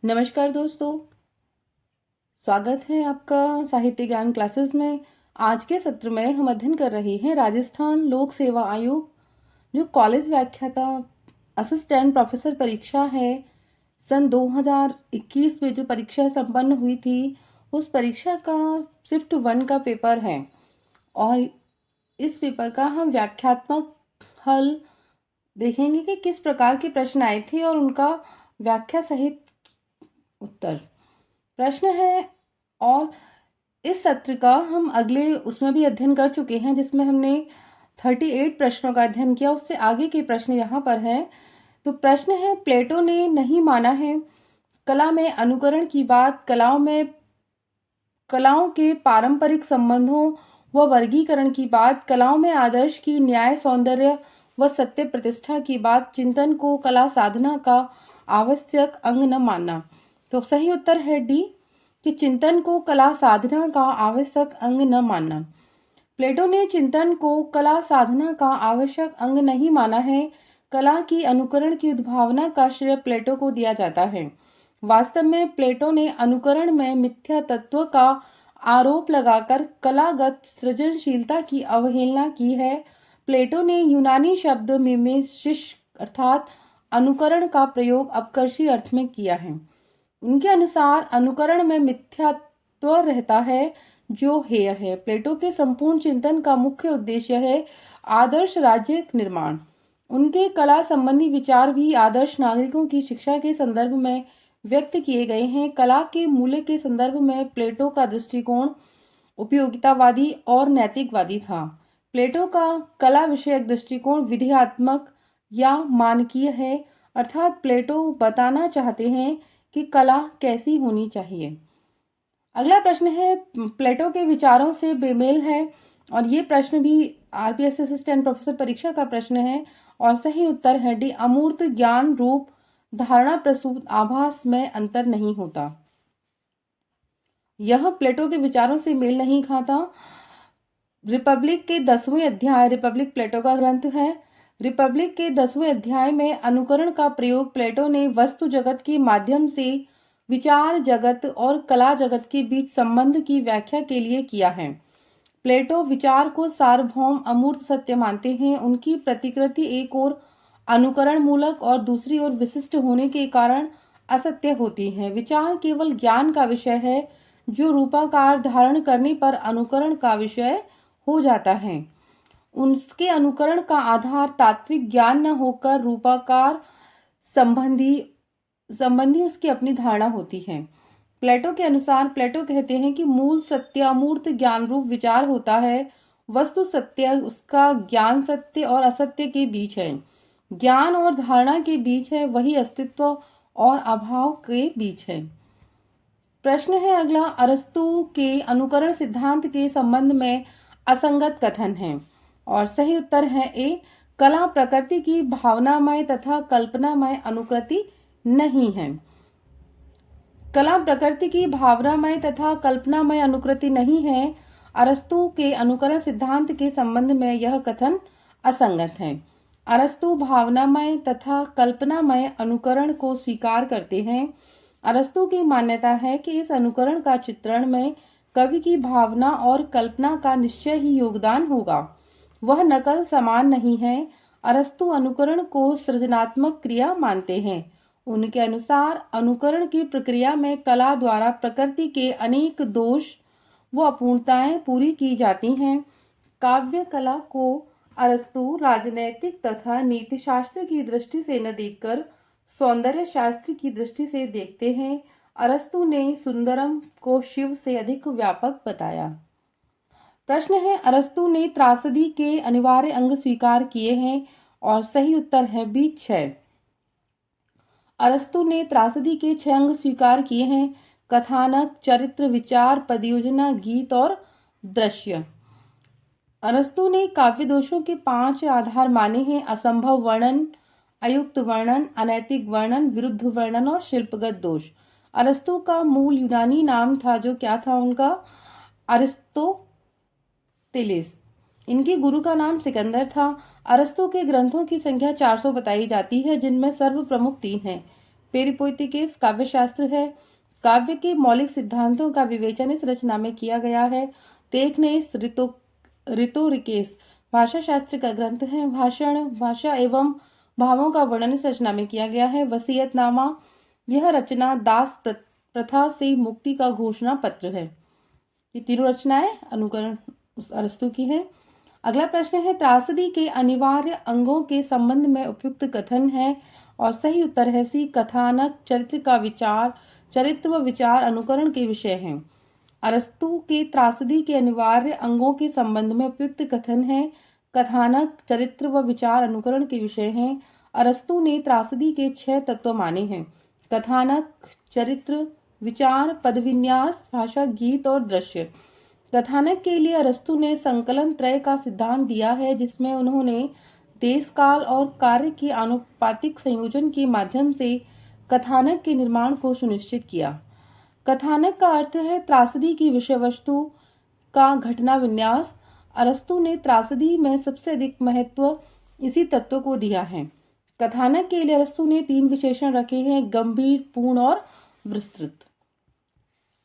नमस्कार दोस्तों, स्वागत है आपका साहित्य ज्ञान क्लासेस में। आज के सत्र में हम अध्ययन कर रहे हैं राजस्थान लोक सेवा आयोग जो कॉलेज व्याख्याता असिस्टेंट प्रोफेसर परीक्षा है। सन 2021 में जो परीक्षा संपन्न हुई थी, उस परीक्षा का शिफ्ट 1 का पेपर है और इस पेपर का हम व्याख्यात्मक हल देखेंगे कि किस प्रकार के प्रश्न आए थे और उनका व्याख्या सहित उत्तर। प्रश्न है और इस सत्र का हम अगले उसमें भी अध्ययन कर चुके हैं, जिसमें हमने 38 प्रश्नों का अध्ययन किया। उससे आगे के प्रश्न यहाँ पर है। तो प्रश्न है, प्लेटो ने नहीं माना है कला में अनुकरण की बात, कलाओं के पारंपरिक संबंधों व वर्गीकरण की बात, कलाओं में आदर्श की न्याय सौंदर्य व सत्य प्रतिष्ठा की बात, चिंतन को कला साधना का आवश्यक अंग न मानना। तो सही उत्तर है डी कि चिंतन को कला साधना का आवश्यक अंग न मानना। प्लेटो ने चिंतन को कला साधना का आवश्यक अंग नहीं माना है। कला की अनुकरण की उद्भावना का श्रेय प्लेटो को दिया जाता है। वास्तव में प्लेटो ने अनुकरण में मिथ्या तत्व का आरोप लगाकर कलागत सृजनशीलता की अवहेलना की है। प्लेटो ने यूनानी शब्द मिमेसिस अर्थात अनुकरण का प्रयोग अपकर्षी अर्थ में किया है। उनके अनुसार अनुकरण में मिथ्यात्व रहता है जो हेय है। प्लेटो के संपूर्ण चिंतन का मुख्य उद्देश्य है आदर्श राज्य निर्माण। उनके कला संबंधी विचार भी आदर्श नागरिकों की शिक्षा के संदर्भ में व्यक्त किए गए हैं। कला के मूल्य के संदर्भ में प्लेटो का दृष्टिकोण उपयोगितावादी और नैतिकवादी था। प्लेटो का कला विषयक दृष्टिकोण विधेयात्मक या मानकीय है, अर्थात प्लेटो बताना चाहते हैं कि कला कैसी होनी चाहिए। अगला प्रश्न है, प्लेटो के विचारों से बेमेल है और ये प्रश्न भी आरपीएस असिस्टेंट प्रोफेसर परीक्षा का प्रश्न है और सही उत्तर है डी, अमूर्त ज्ञान रूप धारणा प्रसूत आभास में अंतर नहीं होता। यह प्लेटो के विचारों से मेल नहीं खाता। रिपब्लिक के 10वें अध्याय, रिपब्लिक प्लेटो का ग्रंथ है। रिपब्लिक के 10वें अध्याय में अनुकरण का प्रयोग प्लेटो ने वस्तु जगत के माध्यम से विचार जगत और कला जगत के बीच संबंध की व्याख्या के लिए किया है। प्लेटो विचार को सार्वभौम अमूर्त सत्य मानते हैं। उनकी प्रतिकृति एक ओर अनुकरण मूलक और दूसरी ओर विशिष्ट होने के कारण असत्य होती है। विचार केवल ज्ञान का विषय है जो रूपाकार धारण करने पर अनुकरण का विषय हो जाता है। उसके अनुकरण का आधार तात्विक ज्ञान न होकर रूपाकार संबंधी उसकी अपनी धारणा होती है। प्लेटो के अनुसार प्लेटो कहते हैं कि मूल सत्य अमूर्त ज्ञान रूप विचार होता है। वस्तु सत्य उसका ज्ञान सत्य और असत्य के बीच है, ज्ञान और धारणा के बीच है, वही अस्तित्व और अभाव के बीच है। प्रश्न है अगला, अरस्तु के अनुकरण सिद्धांत के संबंध में असंगत कथन है और सही उत्तर है ए, कला प्रकृति की भावनामय तथा कल्पनामय अनुकृति नहीं है। कला प्रकृति की भावनामय तथा कल्पनामय अनुकृति नहीं है। अरस्तु के अनुकरण सिद्धांत के संबंध में यह कथन असंगत है। अरस्तु भावनामय तथा कल्पनामय अनुकरण को स्वीकार करते हैं। अरस्तु की मान्यता है कि इस अनुकरण का चित्रण में कवि की भावना और कल्पना का निश्चय ही योगदान होगा, वह नकल समान नहीं है। अरस्तु अनुकरण को सृजनात्मक क्रिया मानते हैं। उनके अनुसार अनुकरण की प्रक्रिया में कला द्वारा प्रकृति के अनेक दोष व अपूर्णताएं पूरी की जाती हैं। काव्य कला को अरस्तु राजनैतिक तथा नीतिशास्त्र की दृष्टि से न देखकर सौंदर्य शास्त्र की दृष्टि से देखते हैं। अरस्तु ने सुंदरम को शिव से अधिक व्यापक बताया। प्रश्न है, अरस्तु ने त्रासदी के अनिवार्य अंग स्वीकार किए हैं और सही उत्तर है बी 6। अरस्तु ने त्रासदी के 6 अंग स्वीकार किए हैं, कथानक, चरित्र, विचार, पदयोजना, गीत और दृश्य। अरस्तु ने काव्य दोषों के 5 आधार माने हैं, असंभव वर्णन, अयुक्त वर्णन, अनैतिक वर्णन, विरुद्ध वर्णन और शिल्पगत दोष। अरस्तु का मूल यूनानी नाम था जो क्या था उनका, अरिस्तोतिलिस। इनके गुरु का नाम सिकंदर था। अरस्तु के ग्रंथों की संख्या 400 बताई जाती है, जिनमें सर्व प्रमुख 3 हैं, पेरिपोइटिकेस काव्यशास्त्र है। काव्य के मौलिक सिद्धांतों का विवेचन इस रचना में किया गया है। तेखनेस रितोरिकेस भाषा शास्त्र का ग्रंथ है। भाषण, भाषा एवं भावों का वर्णन इस रचना में किया गया है। वसीयतनामा, यह रचना दास प्रथा से मुक्ति का घोषणा पत्र है। ये तीनों रचनाएं अनुकरण अरस्तु की है। अगला प्रश्न है, त्रासदी के अनिवार्य अंगों के संबंध में उपयुक्त कथन है और सही उत्तर है सी। कथानक चरित्र व विचार अनुकरण के विषय हैं। अरस्तु के त्रासदी के अनिवार्य अंगों के संबंध में उपयुक्त कथन है। कथानक, चरित्र व विचार अनुकरण के विषय हैं। अरस्तु ने त्रासदी के 6 तत्व माने हैं: कथानक, चरित्र, विचार, पदविन्यास, भाषा, गीत और दृश्य। कथानक के लिए अरस्तु ने संकलन त्रय का सिद्धांत दिया है, जिसमें उन्होंने देश, काल और कार्य के आनुपातिक संयोजन के माध्यम से कथानक के निर्माण को सुनिश्चित किया। कथानक का अर्थ है त्रासदी की विषय वस्तु का घटना विन्यास। अरस्तु ने त्रासदी में सबसे अधिक महत्व इसी तत्व को दिया है। कथानक के लिए अरस्तु ने 3 विशेषण रखे हैं: गंभीर, पूर्ण और विस्तृत।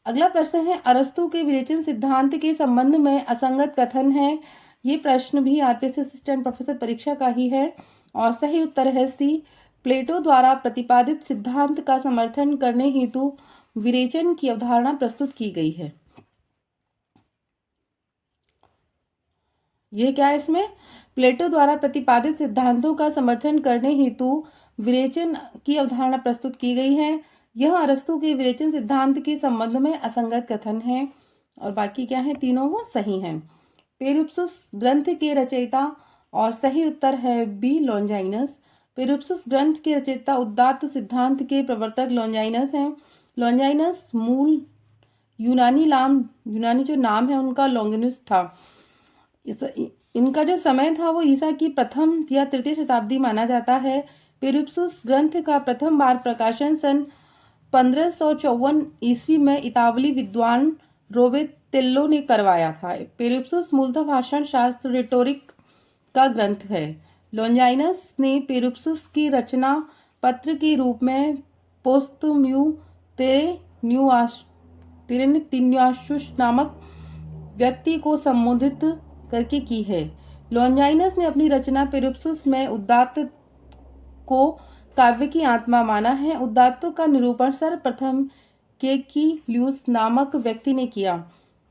अगला प्रश्न है, अरस्तु के विवेचन सिद्धांत के संबंध में असंगत कथन है। ये प्रश्न भी आरपीएससी असिस्टेंट प्रोफेसर परीक्षा का ही है और सही उत्तर है सी। प्लेटो द्वारा प्रतिपादित सिद्धांत का समर्थन करने हेतु विरेचन की अवधारणा प्रस्तुत की गई है। यह क्या है इसमें? प्लेटो द्वारा प्रतिपादित सिद्धांतों का समर्थन करने हेतु विरेचन की अवधारणा प्रस्तुत की गई है। यह अरस्तु के विरेचन सिद्धांत के संबंध में असंगत कथन है और बाकी क्या है, तीनों वो सही हैं। पेरुप्सुस ग्रंथ के रचयिता और सही उत्तर है बी, लॉन्जाइनस। पेरुप्सुस ग्रंथ के रचयिता उदात्त सिद्धांत के प्रवर्तक लॉन्जाइनस हैं। लॉन्जाइनस मूल यूनानी जो नाम है उनका लॉन्गिनुस था। इनका जो समय था वो ईसा की प्रथम या तृतीय शताब्दी माना जाता है। पेरुप्सुस ग्रंथ का प्रथम बार प्रकाशन सन 1554 ईस्वी में इतावली विद्वान रोवेतिल्लो ने करवाया था। पेरुप्सुस मूलतः भाषण शास्त्र रिटोरिक का ग्रंथ है। लॉन्जाइनस ने पेरुप्सुस की रचना पत्र के रूप में पोस्तुम्यू तिरेन्युआशुस नामक व्यक्ति को संबोधित करके की है। लॉन्जाइनस ने अपनी रचना पेरुप्सुस में उदात्त को काव्य की आत्मा माना है। उदात्तों का निरूपण सर्वप्रथम केकिलियुस नामक व्यक्ति ने किया।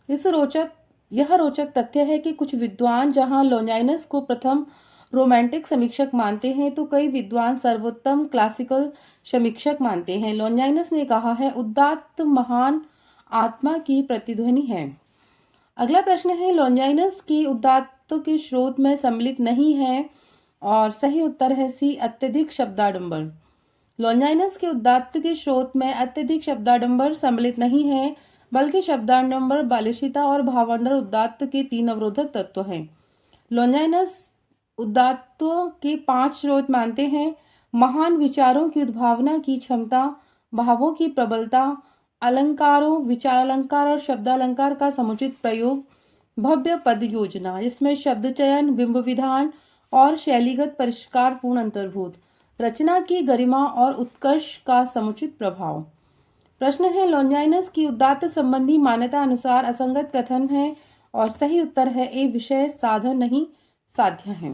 यह रोचक तथ्य है कि कुछ विद्वान जहां लॉन्जाइनस को प्रथम रोमांटिक समीक्षक मानते हैं तो कई विद्वान सर्वोत्तम क्लासिकल समीक्षक मानते हैं। लॉन्जाइनस ने कहा है, उदात्त महान आत्मा की प्रतिध्वनि है। अगला प्रश्न है, लॉन्जाइनस की उदात्त के स्रोत में सम्मिलित नहीं है और सही उत्तर है सी, अत्यधिक शब्दाडंबर। लॉन्जाइनस के उदात्त के स्रोत में अत्यधिक शब्दाडंबर सम्मिलित नहीं है, बल्कि शब्दाडंबर, बालिशीता और भावांतर उदात्त के 3 अवरोधक तत्व हैं। लॉन्जाइनस उदात्तों के 5 स्रोत मानते हैं: महान विचारों की उद्भावना की क्षमता, भावों की प्रबलता, अलंकारों, विचारालंकार और शब्दालंकार का समुचित प्रयोग, भव्य पद योजना जिसमें शब्द चयन, बिंब विधान और शैलीगत परिष्कार पूर्ण अंतर्भूत, रचना की गरिमा और उत्कर्ष का समुचित प्रभाव। प्रश्न है, लॉन्जाइनस की उदात्त संबंधी मान्यता अनुसार असंगत कथन है और सही उत्तर है ए, विषय साधन नहीं साध्य है।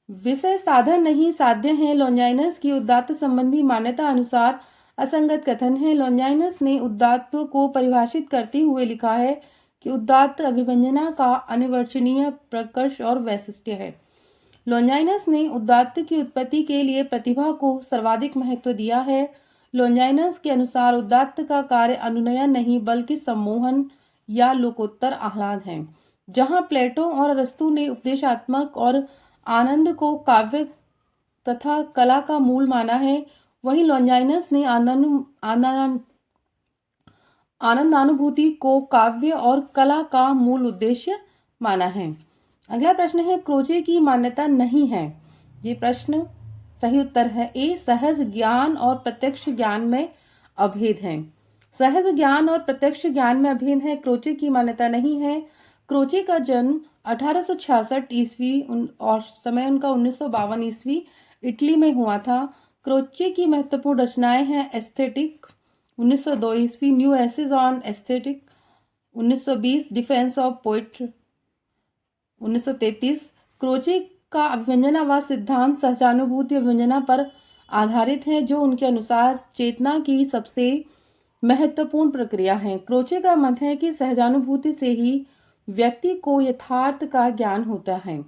विषय साधन नहीं साध्य है लॉन्जाइनस की उदात्त संबंधी मान्यता अनुसार असंगत कथन है। लॉन्जाइनस ने उदात्त को परिभाषित करते हुए लिखा है कि उदात्त अभिव्यंजना का अनिर्वचनीय प्रकर्ष और वैशिष्ट्य है। लॉन्जाइनस ने उदात्त की उत्पत्ति के लिए प्रतिभा को सर्वाधिक महत्व दिया है। लॉन्जाइनस के अनुसार उदात्त का कार्य अनुनयन नहीं बल्कि सम्मोहन या लोकोत्तर आह्लाद है। जहां प्लेटो और अरस्तु ने उपदेशात्मक और आनंद को काव्य तथा कला का मूल माना है, वहीं लॉन्जाइनस ने आनंदानुभूति को काव्य और कला का मूल उद्देश्य माना है। अगला प्रश्न है, क्रोचे की मान्यता नहीं है। ये प्रश्न सही उत्तर है ए, सहज ज्ञान और प्रत्यक्ष ज्ञान में अभेद है। सहज ज्ञान और प्रत्यक्ष ज्ञान में अभेद है, क्रोचे की मान्यता नहीं है। क्रोचे का जन्म 1866 ईस्वी और समय उनका 1952 ईस्वी इटली में हुआ था। क्रोचे की महत्वपूर्ण रचनाएं हैं एस्थेटिक 1902 ईस्वी, new essays on aesthetic 1920, defence of poet 1933। Croce का अभिव्यंजनावाद सिद्धांत सहजानुभूति अभिव्यंजना पर आधारित है, जो उनके अनुसार चेतना की सबसे महत्वपूर्ण प्रक्रिया है। क्रोचे का मत है कि सहजानुभूति से ही व्यक्ति को यथार्थ का ज्ञान होता है।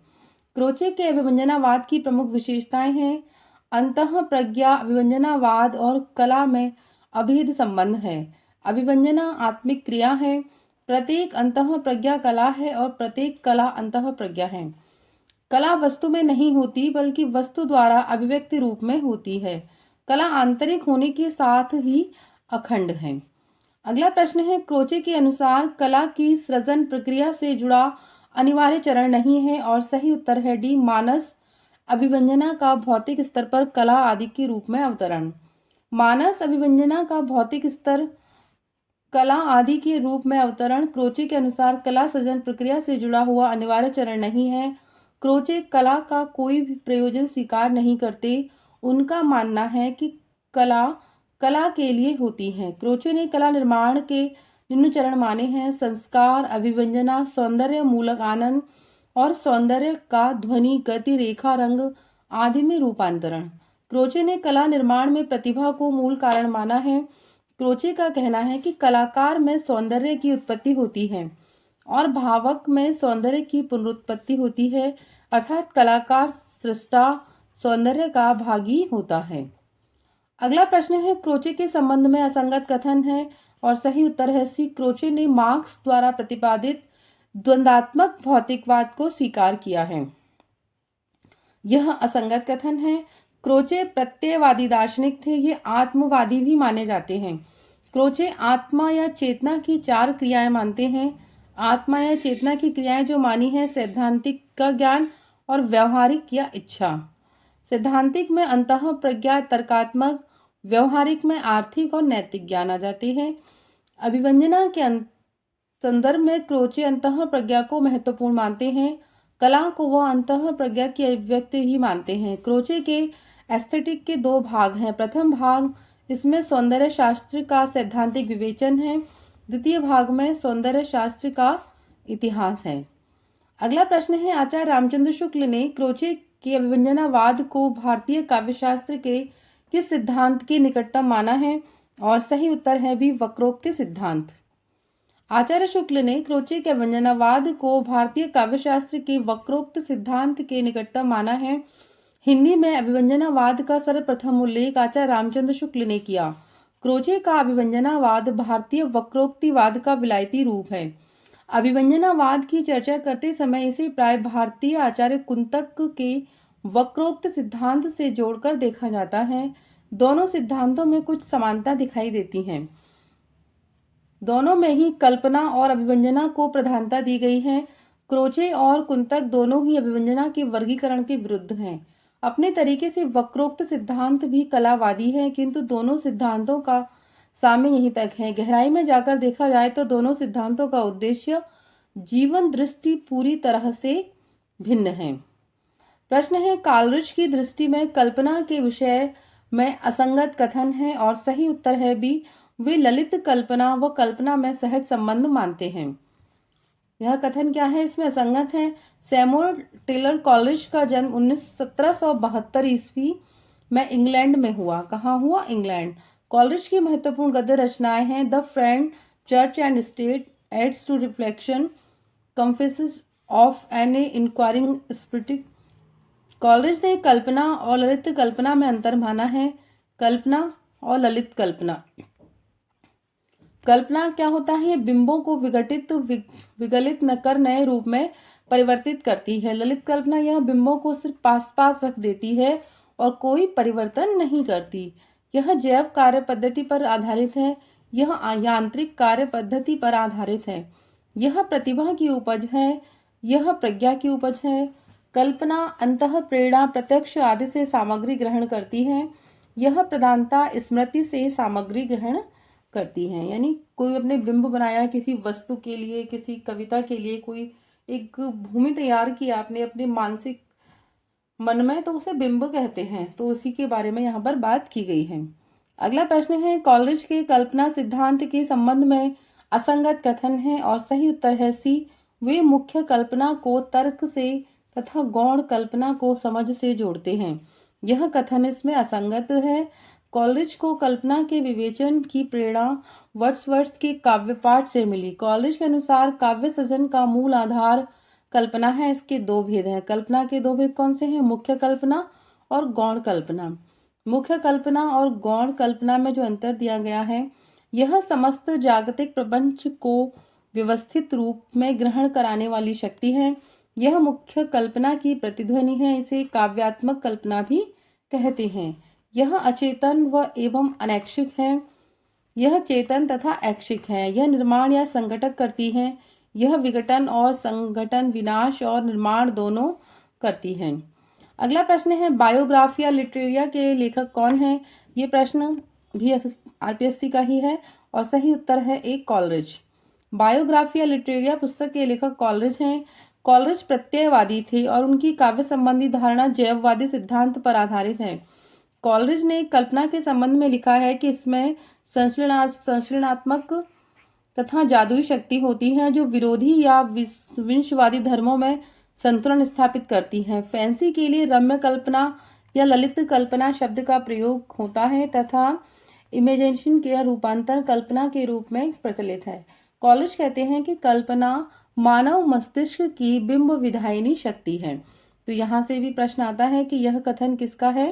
क्रोचे के अभिव्यंजनावाद की प्रमुख विशेषताएं हैं अंतः प्रज्ञा, अभिव्यंजनावाद और कला में अभेद संबंध है। अभिव्यंजना आत्मिक क्रिया है, प्रत्येक अंतः प्रज्ञा कला है और प्रत्येक कला अंतः प्रज्ञा है। कला वस्तु में नहीं होती बल्कि वस्तु द्वारा अभिव्यक्ति रूप में होती है। कला आंतरिक होने के साथ ही अखंड है। अगला प्रश्न है, क्रोचे के अनुसार कला की सृजन प्रक्रिया से जुड़ा अनिवार्य चरण नहीं है और सही उत्तर है डी, मानस अभिव्यंजना का भौतिक स्तर पर कला आदि के रूप में अवतरण। मानस अभिव्यंजना का भौतिक स्तर कला आदि के रूप में अवतरण। क्रोचे के अनुसार कला सृजन प्रक्रिया से जुड़ा हुआ अनिवार्य चरण नहीं है। क्रोचे कला का कोई भी प्रयोजन स्वीकार नहीं करते। उनका मानना है कि कला कला के लिए होती है। क्रोचे ने कला निर्माण के निम्न चरण माने हैं संस्कार, अभिव्यंजना, सौंदर्य मूलक आनंद और सौंदर्य का ध्वनि, गति, रेखा, रंग आदि में रूपांतरण। क्रोचे ने कला निर्माण में प्रतिभा को मूल कारण माना है। क्रोचे का कहना है कि कलाकार में सौंदर्य की उत्पत्ति होती है और भावक में सौंदर्य की पुनरुत्पत्ति होती है, अर्थात कलाकार सृष्टा सौंदर्य का भागी होता है। अगला प्रश्न है, क्रोचे के संबंध में असंगत कथन है और सही उत्तर है सी, क्रोचे ने मार्क्स द्वारा प्रतिपादित द्वंद्वात्मक भौतिकवाद को स्वीकार किया है। यह असंगत कथन है। क्रोचे प्रत्ययवादी दार्शनिक थे, ये आत्मवादी भी माने जाते हैं। क्रोचे आत्मा या चेतना की 4 क्रियाएं मानते हैं। आत्मा या चेतना की क्रियाएं जो मानी है सैद्धांतिक का ज्ञान और व्यवहारिक या इच्छा। सैद्धांतिक में अंतः प्रज्ञा, तर्कात्मक, व्यवहारिक में आर्थिक और नैतिक ज्ञान आ जाते हैं। अभिव्यंजना के संदर्भ में क्रोचे अंतः प्रज्ञा को महत्वपूर्ण मानते हैं। कला को वह अंतः प्रज्ञा की अभिव्यक्ति ही मानते हैं। क्रोचे के एस्थेटिक के 2 भाग हैं। प्रथम भाग इसमें सौंदर्य शास्त्र का सैद्धांतिक विवेचन है, द्वितीय भाग में सौंदर्य शास्त्र का इतिहास है। अगला प्रश्न है, आचार्य रामचंद्र शुक्ल ने क्रोचे के अभिव्यंजनावाद को भारतीय काव्यशास्त्र के किस सिद्धांत के निकटतम माना है और सही उत्तर है भी, वक्रोक्ति सिद्धांत। आचार्य शुक्ल ने क्रोचे के अभिव्यंजनावाद को भारतीय काव्यशास्त्र के वक्रोक्त सिद्धांत के निकटतम माना है। हिंदी में अभिव्यंजनावाद का सर्वप्रथम उल्लेख आचार्य रामचंद्र शुक्ल ने किया। क्रोचे का अभिव्यंजनावाद भारतीय वक्रोक्तिवाद का विलायती रूप है। अभिव्यंजनावाद की चर्चा करते समय इसे प्राय भारतीय आचार्य कुंतक के वक्रोक्त सिद्धांत से जोड़कर देखा जाता है। दोनों सिद्धांतों में कुछ समानता दिखाई देती है। दोनों में ही कल्पना और अभिव्यंजना को प्रधानता दी गई है। क्रोचे और कुंतक दोनों ही अभिव्यंजना के वर्गीकरण के विरुद्ध हैं। अपने तरीके से वक्रोक्त सिद्धांत भी कलावादी है, किंतु दोनों सिद्धांतों का साम्य यहीं तक है। गहराई में जाकर देखा जाए तो दोनों सिद्धांतों का उद्देश्य, जीवन दृष्टि पूरी तरह से भिन्न है। प्रश्न है, कालरिज की दृष्टि में कल्पना के विषय में असंगत कथन है और सही उत्तर है बी, वे ललित कल्पना व कल्पना में सहज संबंध मानते हैं। यह कथन क्या है, इसमें असंगत है। सैमुअल टेलर कॉलरिज का जन्म 1772 ईस्वी में इंग्लैंड में हुआ। कहाँ हुआ? इंग्लैंड। कॉलरिज की महत्वपूर्ण गद्य रचनाएं हैं the friend, church and state, aids to reflection, confessions of an inquiring spirit. Coleridge ने कल्पना और ललित कल्पना में अंतर माना है। कल्पना और ललित कल्पना। कल्पना क्या होता है? ये बिंबों को विगलित न कर नए रूप में परिवर्तित करती है। ललित कल्पना यह बिंबों को सिर्फ पास पास रख देती है और कोई परिवर्तन नहीं करती। यह जैव कार्य पद्धति पर आधारित है। यह यांत्रिक कार्य पद्धति पर आधारित है। यह प्रतिभा की उपज है। यह प्रज्ञा की उपज है। कल्पना अंतः प्रेरणा, प्रत्यक्ष आदि से सामग्री ग्रहण करती है। यह प्रधानता स्मृति से सामग्री ग्रहण करती है। यानी कोई अपने बिंब बनाया किसी वस्तु के लिए, किसी कविता के लिए, कोई एक भूमि तैयार की आपने अपने मानसिक मन में तो उसे बिंब कहते हैं, तो उसी के बारे में यहाँ पर बात की गई है। अगला प्रश्न है, कॉलरिज के कल्पना सिद्धांत के संबंध में असंगत कथन है और सही उत्तर है सी। वे मुख्य कल्पना को तर्क से तथा गौण कल्पना को समझ से जोड़ते हैं। यह कथन इसमें असंगत है। कॉलरिज को कल्पना के विवेचन की प्रेरणा वर्ड्सवर्थ के काव्य पाठ से मिली। कॉलरिज के अनुसार काव्य सृजन का मूल आधार कल्पना है। इसके दो भेद हैं। कल्पना के दो भेद कौन से हैं? मुख्य कल्पना और गौण कल्पना। मुख्य कल्पना और गौण कल्पना में जो अंतर दिया गया है, यह समस्त जागतिक प्रपंच को व्यवस्थित रूप में ग्रहण कराने वाली शक्ति है। यह मुख्य कल्पना की प्रतिध्वनि है। इसे काव्यात्मक कल्पना भी कहते हैं। यह अचेतन व एवं अनैच्छिक है। यह चेतन तथा ऐच्छिक है। यह निर्माण या संघटक करती है। यह विघटन और संघटन, विनाश और निर्माण दोनों करती है। अगला प्रश्न है, बायोग्राफिया लिटरेरिया के लेखक कौन है? ये प्रश्न भी आरपीएससी का ही है और सही उत्तर है ए कॉलरिज। बायोग्राफिया लिटरेरिया पुस्तक के लेखक कॉलरिज हैं। कॉलरिज प्रत्ययवादी थे और उनकी काव्य संबंधी धारणा जैववादी सिद्धांत पर आधारित है। कॉलरिज ने कल्पना के संबंध में लिखा है कि इसमें संश्लेषणात्मक तथा जादुई शक्ति होती है जो विरोधी या विंशवादी धर्मों में संतुलन स्थापित करती है। फैंसी के लिए रम्य कल्पना या ललित कल्पना शब्द का प्रयोग होता है तथा इमेजिनेशन के रूपांतर कल्पना के रूप में प्रचलित है। कॉलरिज कहते हैं कि कल्पना मानव मस्तिष्क की बिंब विधायिनी शक्ति है। तो यहाँ से भी प्रश्न आता है कि यह कथन किसका है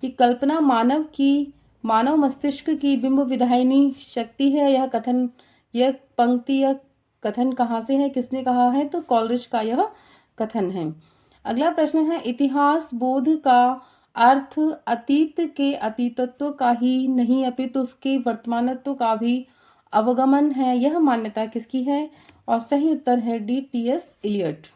कि कल्पना मानव मस्तिष्क की बिंब विधायिनी शक्ति है। यह कथन, यह पंक्ति या कथन कहाँ से है, किसने कहा है? तो कॉलरिज का यह कथन है। अगला प्रश्न है, इतिहास बोध का अर्थ अतीत के अतीतत्व का ही नहीं अपितु उसके वर्तमानत्व का भी अवगमन है। यह मान्यता किसकी है? और सही उत्तर है डी, टी.एस. इलियट।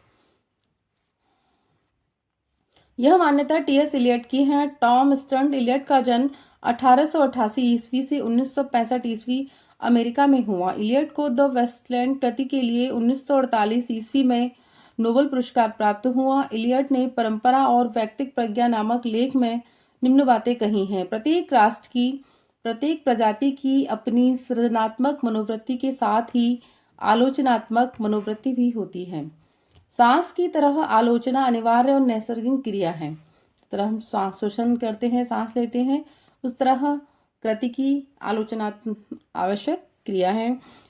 यह मान्यता टी.एस. इलियट की है। टॉम स्टर्न इलियट का जन्म 1888 ईस्वी से 1965 ईस्वी अमेरिका में हुआ। इलियट को द वेस्टलैंड कृति के लिए 1948 ईस्वी में नोबेल पुरस्कार प्राप्त हुआ। इलियट ने परंपरा और व्यक्तिक प्रज्ञा नामक लेख में निम्न बातें कही हैं। प्रत्येक राष्ट्र की, प्रत्येक प्रजाति की अपनी सृजनात्मक मनोवृत्ति के साथ ही आलोचनात्मक मनोवृत्ति भी होती है। सांस की तरह आलोचना अनिवार्य और नैसर्गिक क्रिया है। तरह हम श्वास शोषण करते हैं, सांस लेते हैं, उस तरह कृति की आलोचना आवश्यक क्रिया है।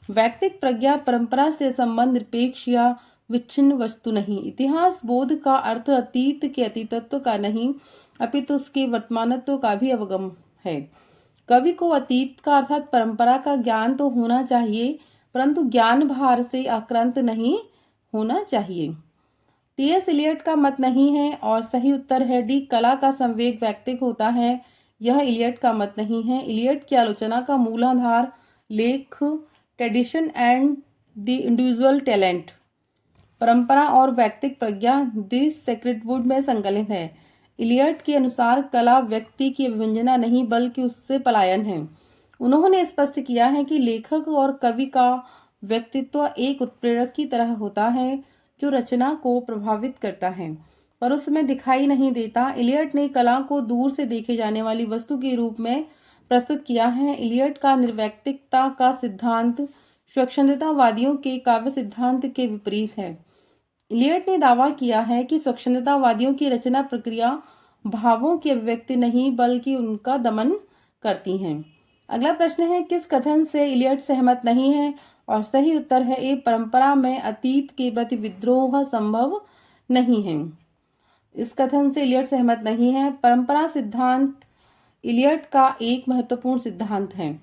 व्यक्तिक प्रज्ञा परंपरा से संबंध निरपेक्ष या विच्छिन्न वस्तु नहीं। इतिहास बोध का अर्थ अतीत के अतीतत्व का नहीं अपितु उसके वर्तमानत्व का भी अवगम है। कवि को अतीत का अर्थात परंपरा का ज्ञान तो होना चाहिए, परंतु ज्ञान भार से आक्रांत नहीं होना चाहिए। टी.एस. इलियट का मत नहीं है और सही उत्तर है डी, कला का संवेग व्यक्तिक होता है। यह इलियट का मत नहीं है। इलियट की आलोचना का मूलाधार लेख tradition and the individual talent, परंपरा और व्यक्तिक प्रज्ञा द सेक्रेड वुड में संकलित है। इलियट के अनुसार कला व्यक्ति की विवंजना नहीं बल्कि उससे पलायन है। उन्होंने स्पष्ट किया है कि लेखक और कवि का व्यक्तित्व एक उत्प्रेरक की तरह होता है जो रचना को प्रभावित करता है पर उसमें दिखाई नहीं देता। इलियट ने कला को दूर से देखे जाने वाली वस्तु के रूप में प्रस्तुत किया है। इलियट का निर्वैयक्तिकता का सिद्धांत स्वच्छंदतावादियों के काव्य सिद्धांत के विपरीत है। इलियट ने दावा किया है कि स्वच्छंदतावादियों की रचना प्रक्रिया भावों की अभिव्यक्ति नहीं बल्कि उनका दमन करती है। अगला प्रश्न है, किस कथन से इलियट सहमत नहीं है? और सही उत्तर है ए, परंपरा में अतीत के प्रति विद्रोह संभव नहीं है। इस कथन से इलियट सहमत नहीं है। परंपरा सिद्धांत इलियट का एक महत्वपूर्ण सिद्धांत है।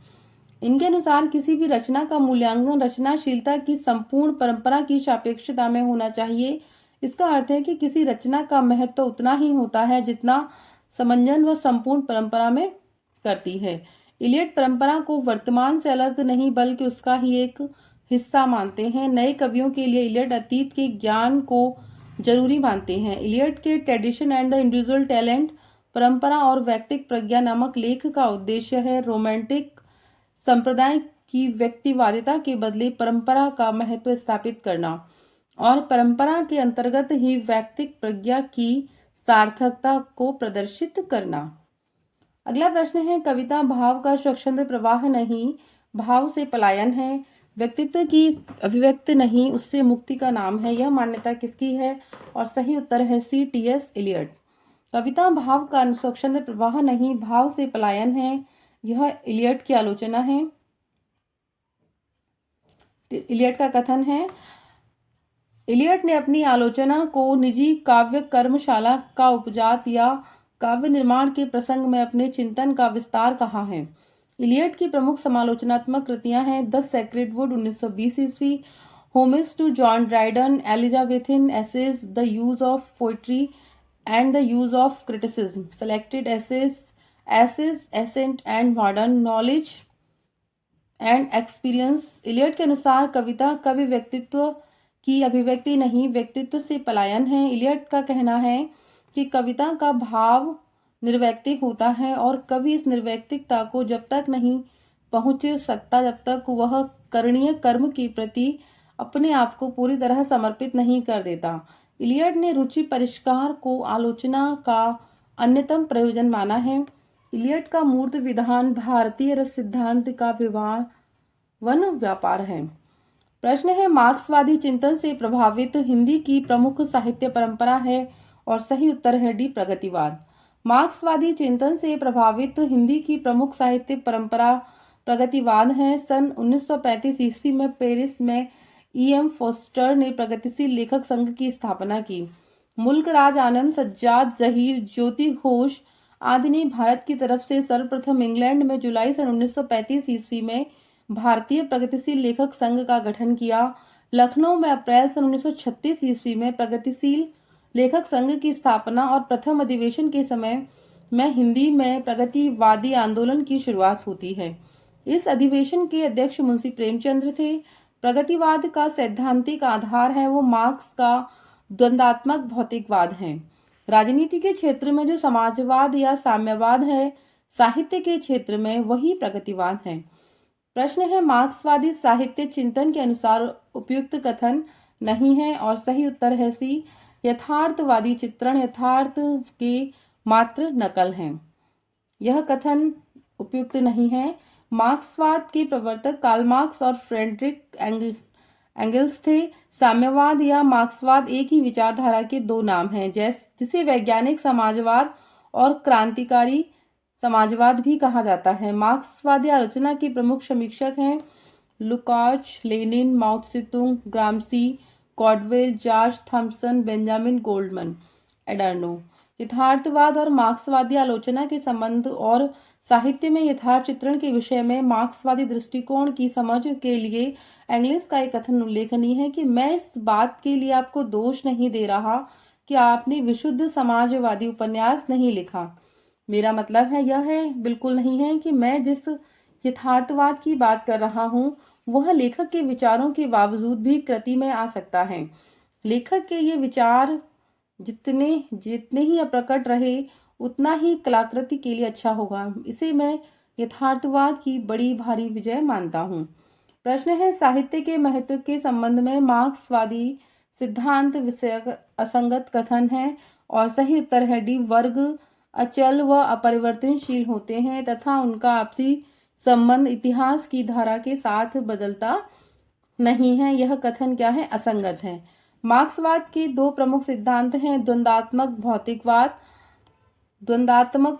इनके अनुसार किसी भी रचना का मूल्यांकन रचनाशीलता की संपूर्ण परंपरा की सापेक्षता में होना चाहिए। इसका अर्थ है कि किसी रचना का महत्व उतना ही होता है जितना समंजन व संपूर्ण परंपरा में करती है। इलियट परंपरा को वर्तमान से अलग नहीं बल्कि उसका ही एक हिस्सा मानते हैं। नए कवियों के लिए इलियट अतीत के ज्ञान को जरूरी मानते हैं। इलियट के tradition and the individual talent, परंपरा और व्यक्तिक प्रज्ञा नामक लेख का उद्देश्य है रोमांटिक संप्रदाय की व्यक्तिवादिता के बदले परंपरा का महत्व स्थापित करना और परंपरा के अंतर्गत ही व्यक्तिक प्रज्ञा की सार्थकता को प्रदर्शित करना। अगला प्रश्न है, कविता भाव का स्वच्छंद प्रवाह नहीं, भाव से पलायन है, व्यक्तित्व की अभिव्यक्ति नहीं, उससे मुक्ति का नाम है। यह मान्यता किसकी है? और सही उत्तर है सी, टी.एस. इलियट। कविता भाव का स्वच्छंद प्रवाह नहीं, भाव से पलायन है, यह इलियट की आलोचना है। इलियट का कथन है। इलियट ने अपनी आलोचना को निजी काव्य कर्मशाला का उपजात या काव्य निर्माण के प्रसंग में अपने चिंतन का विस्तार कहा है। इलियट की प्रमुख समालोचनात्मक कृतियां हैं द सेक्रेड वुड 1920 ईस्वी, homage to John Dryden, Elizabethan essays, the use of poetry and the use of criticism, selected essays, ancient and modern knowledge and experience. Eliot के अनुसार कविता कवि व्यक्तित्व की अभिव्यक्ति नहीं, व्यक्तित्व से पलायन है। इलियट का कहना है कि कविता का भाव निर्वैयक्तिक होता है और कवि इस निर्वैयक्तिकता को जब तक नहीं पहुंच सकता जब तक वह करणीय कर्म के प्रति अपने आप को पूरी तरह समर्पित नहीं कर देता। इलियट ने रुचि परिष्कार को आलोचना का अन्यतम प्रयोजन माना है। इलियट का मूर्त विधान भारतीय रस सिद्धांत का विवाहन व्यापार है। प्रश्न है, मार्क्सवादी चिंतन से प्रभावित हिंदी की प्रमुख साहित्य परंपरा है, और सही उत्तर है डी, प्रगतिवाद। मार्क्सवादी चिंतन से प्रभावित हिंदी की प्रमुख साहित्य परंपरा प्रगतिवाद है। सन 1935 ईस्वी में पेरिस में E.M. फोस्टर ने प्रगतिशील लेखक संघ की स्थापना की। मुल्क राज आनंद, सज्जाद जहीर, ज्योति घोष आदि ने भारत की तरफ से सर्वप्रथम इंग्लैंड में जुलाई सन 1935 ईस्वी में भारतीय प्रगतिशील लेखक संघ का गठन किया। लखनऊ में अप्रैल सन 1936 ईस्वी में प्रगतिशील लेखक संघ की स्थापना और प्रथम अधिवेशन के समय में हिंदी में प्रगतिवादी आंदोलन की शुरुआत होती है। इस अधिवेशन के अध्यक्ष मुंशी प्रेमचंद्र थे। प्रगतिवाद का सैद्धांतिक आधार है वो मार्क्स का द्वंद्वात्मक भौतिकवाद है। राजनीति के क्षेत्र में जो समाजवाद या साम्यवाद है, साहित्य के क्षेत्र में वही प्रगतिवाद है। प्रश्न है, मार्क्सवादी साहित्य चिंतन के अनुसार उपयुक्त कथन नहीं है, और सही उत्तर है सी, यथार्थवादी चित्रण यथार्थ के मात्र नकल है। यह कथन उपयुक्त नहीं है। मार्क्सवाद के प्रवर्तक कार्ल मार्क्स और फ्रेडरिक एंगल्स थे। साम्यवाद या मार्क्सवाद एक ही विचारधारा के दो नाम हैं, जिसे वैज्ञानिक समाजवाद और क्रांतिकारी समाजवाद भी कहा जाता है। मार्क्सवादी आलोचना के प्रमुख समीक्षक हैं Lukacs, Lenin, Mao Tse tung, Gramsci, Caudwell, George Thomson, Benjamin Goldmann, Adorno. यथार्थवाद और मार्क्सवादी आलोचना के संबंध और साहित्य में यथार्थ चित्रण के विषय में मार्क्सवादी दृष्टिकोण की समझ के लिए एंगल्स का एक कथन उल्लेखनीय है कि मैं इस बात के लिए आपको दोष नहीं दे रहा कि आपने विशुद्ध समाजवादी उपन्यास नहीं लिखा। मेरा मतलब है यह है बिल्कुल नहीं है कि मैं जिस यथार्थवाद की बात कर रहा हूँ वह लेखक के विचारों के बावजूद भी कृति में आ सकता है। लेखक के ये विचार जितने ही अप्रकट रहे उतना ही कलाकृति के लिए अच्छा होगा। इसे मैं यथार्थवाद की बड़ी भारी विजय मानता हूँ। प्रश्न है, साहित्य के महत्व के संबंध में मार्क्सवादी सिद्धांत विषयक असंगत कथन है, और सही उत्तर है डी, वर्ग अचल व अपरिवर्तनशील होते हैं तथा उनका आपसी संबंध इतिहास की धारा के साथ बदलता नहीं है। यह कथन क्या है? असंगत है। मार्क्सवाद के दो प्रमुख सिद्धांत हैं, द्वंद्वात्मक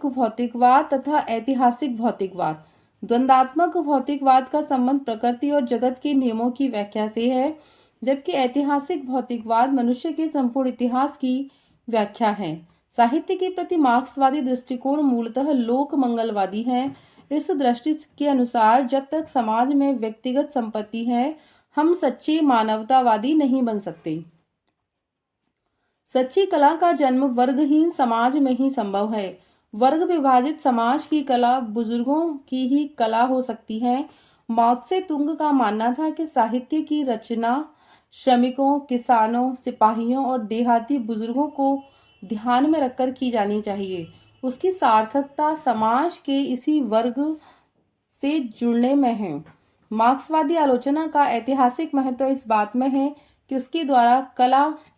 भौतिकवाद तथा ऐतिहासिक भौतिकवाद। द्वंद्वात्मक भौतिकवाद का संबंध प्रकृति और जगत के नियमों की व्याख्या से है, जबकि ऐतिहासिक भौतिकवाद मनुष्य के संपूर्ण इतिहास की व्याख्या है। साहित्य के प्रति मार्क्सवादी दृष्टिकोण मूलतः लोक मंगलवादी है। इस दृष्टि के अनुसार जब तक समाज में व्यक्तिगत संपत्ति है, हम सच्चे मानवतावादी नहीं बन सकते। सच्ची कला का जन्म वर्गहीन समाज में ही संभव है। वर्ग विभाजित समाज की कला बुजुर्गों की ही कला हो सकती है। माओ त्से-तुंग का मानना था कि साहित्य की रचना श्रमिकों, किसानों, सिपाहियों और देहाती बुजुर्गों को ध्यान में रखकर की जानी चाहिए। उसकी सार्थकता समाज के इसी वर्ग से जुड़ने में है। मार्क्सवादी आलोचना का ऐतिहासिक महत्व इस बात में है कि उसके द्वारा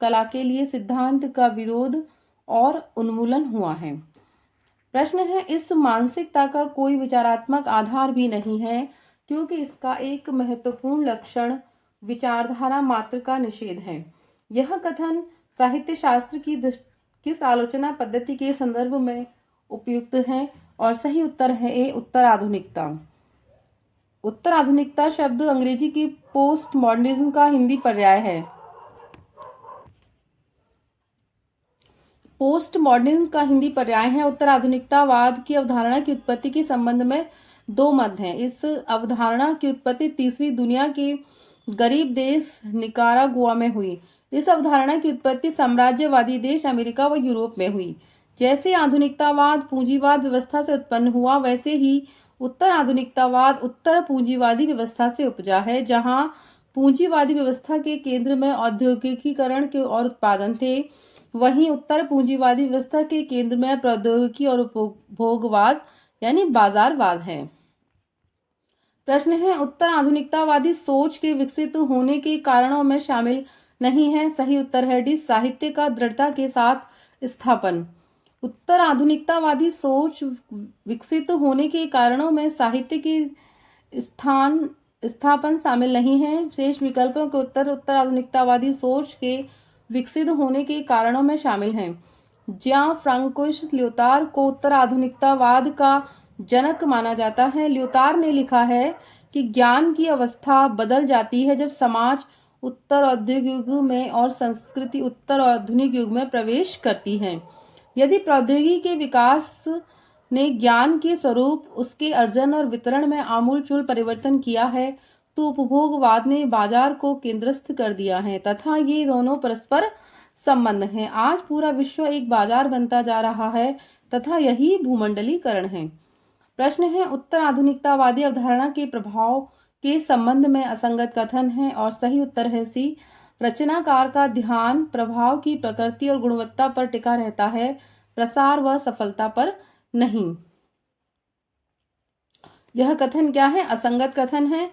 कला के लिए सिद्धांत का विरोध और उन्मूलन हुआ है। प्रश्न है, इस मानसिकता का कोई विचारात्मक आधार भी नहीं है क्योंकि इसका एक महत्वपूर्ण लक्षण विचारधारा मात्र का निषेध है। यह कथन साहित्य शास्त्र की किस आलोचना पद्धति के संदर्भ में उपयुक्त है? और सही उत्तर है ए, उत्तराधुनिकता। उत्तराधुनिकता शब्द अंग्रेजी की पोस्ट मॉडर्निज्म का हिंदी पर्याय है। पोस्ट मॉडर्निज्म का हिंदी पर्याय है। उत्तराधुनिकतावाद की अवधारणा की उत्पत्ति के संबंध में दो मत हैं। इस अवधारणा की उत्पत्ति तीसरी दुनिया के गरीब देश निकारागुआ में हुई। इस अवधारणा की उत्पत्ति साम्राज्यवादी देश अमेरिका व यूरोप में हुई। जैसे आधुनिकतावाद पूंजीवाद व्यवस्था से उत्पन्न हुआ, वैसे ही उत्तर आधुनिकतावाद उत्तर पूंजीवादी व्यवस्था से उपजा है, जहां पूंजीवादी व्यवस्था के केंद्र में औद्योगिकीकरण के और उत्पादन थे, वहीं उत्तर पूंजीवादी व्यवस्था के केंद्र में प्रौद्योगिकी और उपभोगवाद यानी बाजारवाद है। प्रश्न है, उत्तर आधुनिकतावादी सोच के विकसित होने के कारणों में शामिल नहीं है। सही उत्तर है डी, साहित्य का दृढ़ता के साथ स्थापन। उत्तर आधुनिकतावादी सोच विकसित होने के कारणों में साहित्य की स्थापन शामिल नहीं है। शेष विकल्पों के उत्तर आधुनिकतावादी सोच के विकसित होने के कारणों में शामिल हैं। जहाँ फ्रांकोइस ल्योतार को उत्तर आधुनिकतावाद का जनक माना जाता है। ल्योतार ने लिखा है कि ज्ञान की अवस्था बदल जाती है जब समाज उत्तर औद्योगिक युग में और संस्कृति उत्तर आधुनिक युग में प्रवेश करती है। यदि प्रौद्योगिकी के विकास ने ज्ञान के स्वरूप, उसके अर्जन और वितरण में आमूलचूल परिवर्तन किया है, तो उपभोगवाद ने बाजार को केंद्रस्थ कर दिया है तथा ये दोनों परस्पर संबंध हैं। आज पूरा विश्व एक बाजार बनता जा रहा है तथा यही भूमंडलीकरण है। प्रश्न है, उत्तर आधुनिकतावादी अवधारणा के प्रभाव के संबंध में असंगत कथन है और सही उत्तर है सी, रचनाकार का ध्यान प्रभाव की प्रकृति और गुणवत्ता पर टिका रहता है, प्रसार व सफलता पर नहीं। यह कथन क्या है? असंगत कथन है।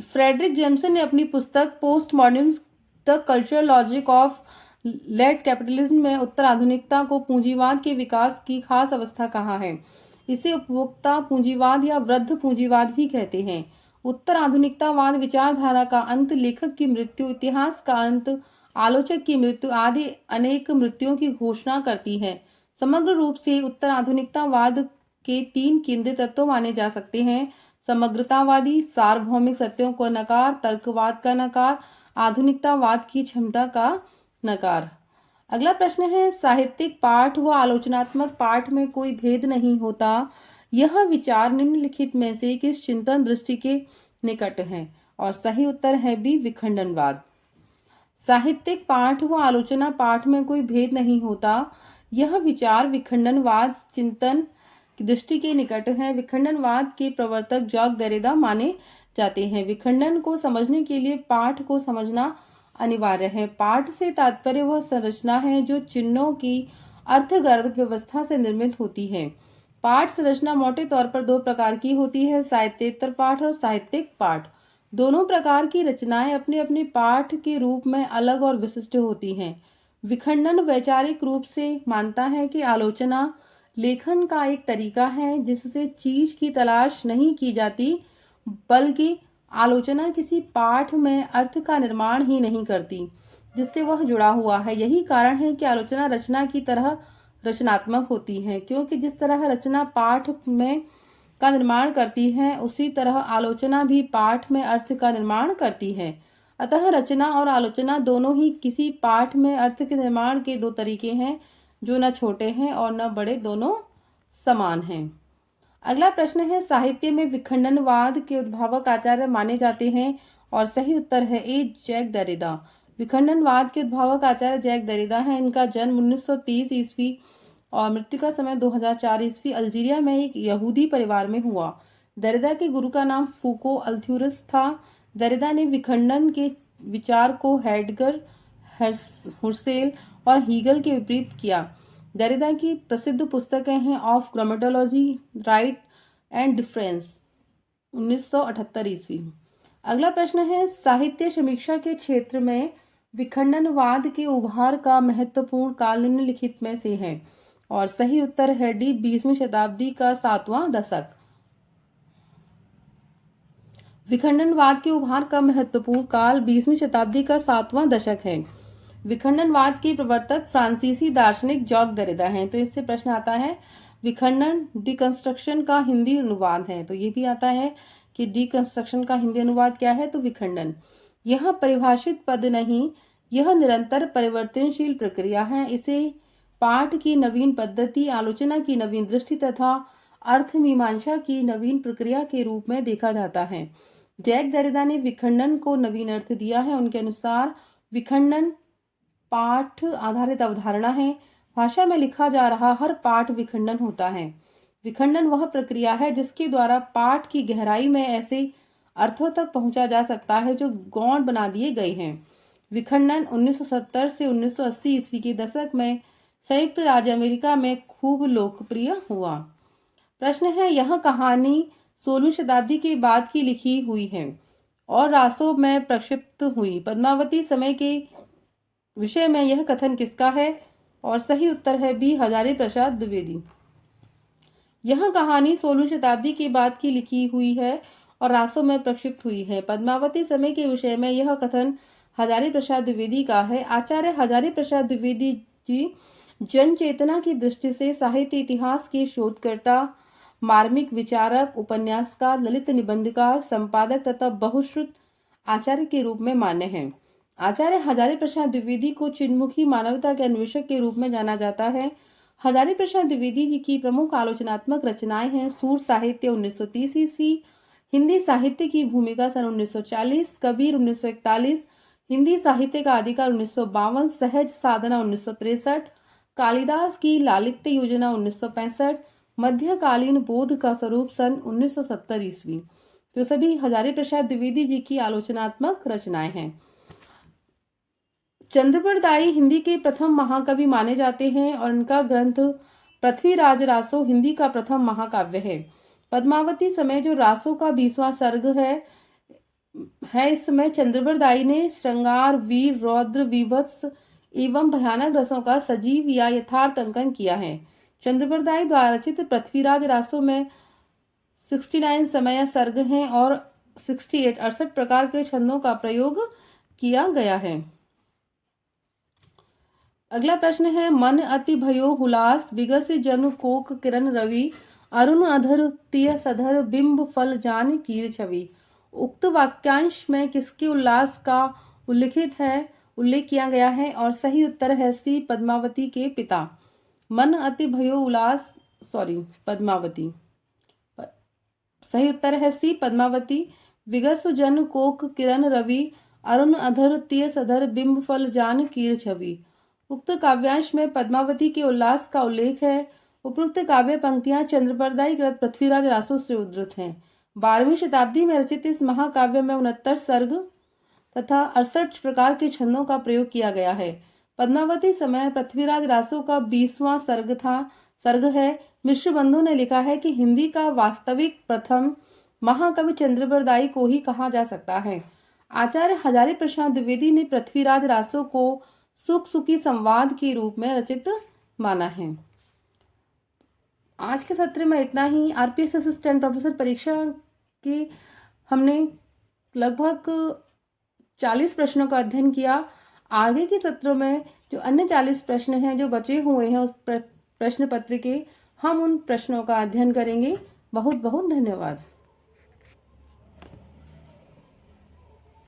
फ्रेडरिक जेम्सन ने अपनी पुस्तक post modernism the cultural logic of late capitalism में उत्तर आधुनिकता को पूंजीवाद के विकास की खास अवस्था कहा है। इसे उपभोक्ता पूंजीवाद या वृद्ध पूंजीवाद भी कहते हैं। उत्तर आधुनिकतावाद विचारधारा का अंत, लेखक की मृत्यु, इतिहास का अंत, आलोचक की मृत्यु आदि अनेक मृत्युओं की घोषणा करती है। समग्र रूप से उत्तर आधुनिकतावाद के तीन केंद्रीय तत्व माने जा सकते हैं: समग्रतावादी, सार्वभौमिक सत्यों को नकार, तर्कवाद का नकार, आधुनिकतावाद की क्षमता का नकार। अगला प्रश्न है, साहित्यिक पाठ व आलोचनात्मक पाठ में कोई भेद नहीं होता, यह विचार निम्नलिखित में से किस चिंतन दृष्टि के निकट है? और सही उत्तर है बी, विखंडनवाद। साहित्यिक पाठ व आलोचना पाठ में कोई भेद नहीं होता, यह विचार विखंडनवाद चिंतन की दृष्टि के निकट है। विखंडनवाद के प्रवर्तक जैक देरिडा माने जाते हैं। विखंडन को समझने के लिए पाठ को समझना अनिवार्य है। पाठ से तात्पर्य वह संरचना है जो चिन्हों की अर्थगर्भ व्यवस्था से निर्मित होती है। पाठ संरचना मोटे तौर पर दो प्रकार की होती है, साहित्येतर पाठ और साहित्यिक पाठ। दोनों प्रकार की रचनाएं अपने अपने पाठ के रूप में अलग और विशिष्ट होती हैं। विखंडन वैचारिक रूप से मानता है कि आलोचना लेखन का एक तरीका है जिससे चीज की तलाश नहीं की जाती, बल्कि आलोचना किसी पाठ में अर्थ का निर्माण ही नहीं करती जिससे वह जुड़ा हुआ है। यही कारण है कि आलोचना रचना की तरह रचनात्मक होती है, क्योंकि जिस तरह रचना पाठ में का निर्माण करती है, उसी तरह आलोचना भी पाठ में अर्थ का निर्माण करती है। अतः रचना और आलोचना दोनों ही किसी पाठ में अर्थ के निर्माण के दो तरीके हैं जो न छोटे हैं और न बड़े, दोनों समान हैं। अगला प्रश्न है, साहित्य में विखंडनवाद के उद्भावक आचार्य माने जाते हैं और सही उत्तर है ए, जैक देरिडा। विखंडनवाद के उद्भावक आचार्य जैक देरिडा हैं। इनका जन्म 1930 ईस्वी और मृत्यु का समय 2004 ईस्वी अल्जीरिया में एक यहूदी परिवार में हुआ। देरिडा के गुरु का नाम फूको अल्थ्यूरस था। देरिडा ने विखंडन के विचार को हेडगर, हुर्सेल और हीगल के विपरीत किया। देरिडा की प्रसिद्ध पुस्तकें हैं of grammatology, right and difference 1978 ईस्वी। अगला प्रश्न है, साहित्य समीक्षा के क्षेत्र में विखंडनवाद के उभार का महत्वपूर्ण काल निम्नलिखित में से है। और सही उत्तर है डी, 20वीं शताब्दी का 7वां दशक। विखंडनवाद के उभार का महत्वपूर्ण काल 20वीं शताब्दी का 7वां दशक है। विखंडनवाद के प्रवर्तक फ्रांसीसी दार्शनिक जॉक दरिदा हैं। तो इससे प्रश्न आता है, विखंडन डिकंस्ट्रक्शन का हिंदी अनुवाद है। तो ये भी आता है कि डिकंस्ट्रक्शन का हिंदी अनुवाद क्या है, तो विखंडन। यह परिभाषित पद नहीं, यह निरंतर परिवर्तनशील प्रक्रिया है। इसे पाठ की नवीन पद्धति, आलोचना की नवीन दृष्टि तथा अर्थ मीमांसा की नवीन प्रक्रिया के रूप में देखा जाता है। जैक दरिदा ने विखंडन को नवीन अर्थ दिया है। उनके अनुसार विखंडन पाठ आधारित अवधारणा है। भाषा में लिखा जा रहा हर पाठ विखंडन होता है। विखंडन वह प्रक्रिया है जिसके द्वारा पाठ की गहराई में ऐसे अर्थों तक पहुंचा जा सकता है जो गौण बना दिए गए हैं। विखंडन 1970 से 1980 ईस्वी के दशक में संयुक्त राज्य अमेरिका में खूब लोकप्रिय हुआ। प्रश्न है, यह कहानी 16वीं शताब्दी के बाद की लिखी हुई है और रासो में प्रक्षिप्त हुई। पद्मावती समय के विषय में यह कथन किसका है? और सही उत्तर है बी, हजारी प्रसाद द्विवेदी। यह कहानी 16वीं शताब्दी के बाद की लिखी हुई है और रासों में प्रक्षिप्त हुई है। पद्मावती समय के विषय में यह कथन हजारी प्रसाद द्विवेदी का है। आचार्य हजारी प्रसाद द्विवेदी जी जन चेतना की दृष्टि से साहित्य इतिहास के शोधकर्ता, मार्मिक विचारक, उपन्यासकार, ललित निबंधकार, संपादक तथा बहुश्रुत आचार्य के रूप में मान्य हैं। आचार्य हजारी प्रसाद द्विवेदी को चिन्मुखी मानवता के अन्वेषक के रूप में जाना जाता है। हजारी प्रसाद द्विवेदी जी की प्रमुख आलोचनात्मक रचनाएं हैं सूर साहित्य 1930 ईस्वी, हिंदी साहित्य की भूमिका सन 1940, कबीर 1941, हिंदी साहित्य का अधिकार 1952, सहज साधना 1963, कालिदास की लालित्य योजना 1965, मध्यकालीन बोध का स्वरूप सन 1970 ईस्वी। तो सभी हजारी प्रसाद द्विवेदी जी की आलोचनात्मक रचनाएं हैं। चंद्रप्रदायी हिंदी के प्रथम महाकवि माने जाते हैं और इनका ग्रंथ पृथ्वीराज रासो हिंदी का प्रथम महाकाव्य है। पद्मावती समय जो रासो का 20वां सर्ग है इस समय चंद्रप्रदायी ने श्रृंगार, वीर, रौद्र, वीभत्स एवं भयानक रसों का सजीव या यथार्थ अंकन किया है। चंद्रप्रदायी द्वारा रचित पृथ्वीराज रासो में 69 समय सर्ग हैं और 68 प्रकार के छंदों का प्रयोग किया गया है। अगला प्रश्न है, मन अति भयो हुलास बिगस जनु कोक किरण रवि अरुण अधर तिय सधर बिंब फल जान कीर छवि। उक्त वाक्यांश में किसके उल्लास का उल्लेख किया गया है? और सही उत्तर है सी, पद्मावती के पिता। मन अति भयो उल्लास पद्मावती। सही उत्तर है सी, पद्मावती। विगस जन कोक किरण रवि अरुण अधर तिय सधर बिंब फल जान कीर छवि। उक्त काव्यांश में पद्मावती के उल्लास का उल्लेख है। उपरोक्त काव्य पंक्तियां चंद्रप्रदायी कृत पृथ्वीराज रासो से उद्धृत हैं। 12वीं शताब्दी में रचित इस महाकाव्य में 69 सर्ग तथा 68 प्रकार के छंदों का प्रयोग किया गया है। पद्मावती समय पृथ्वीराज रासो का 20वां सर्ग है। मिश्र बंधु ने लिखा है कि हिंदी का वास्तविक प्रथम महाकवि चंद्रप्रदायी को ही कहा जा सकता है। आचार्य हजारी प्रसाद द्विवेदी ने पृथ्वीराज रासो को सुख सुखी संवाद के रूप में रचित माना है। आज के सत्र में इतना ही। आरपीएस असिस्टेंट प्रोफेसर परीक्षा की हमने लगभग 40 प्रश्नों का अध्ययन किया। आगे के सत्रों में जो अन्य 40 प्रश्न हैं जो बचे हुए हैं उस प्रश्न पत्र के, हम उन प्रश्नों का अध्ययन करेंगे। बहुत बहुत धन्यवाद।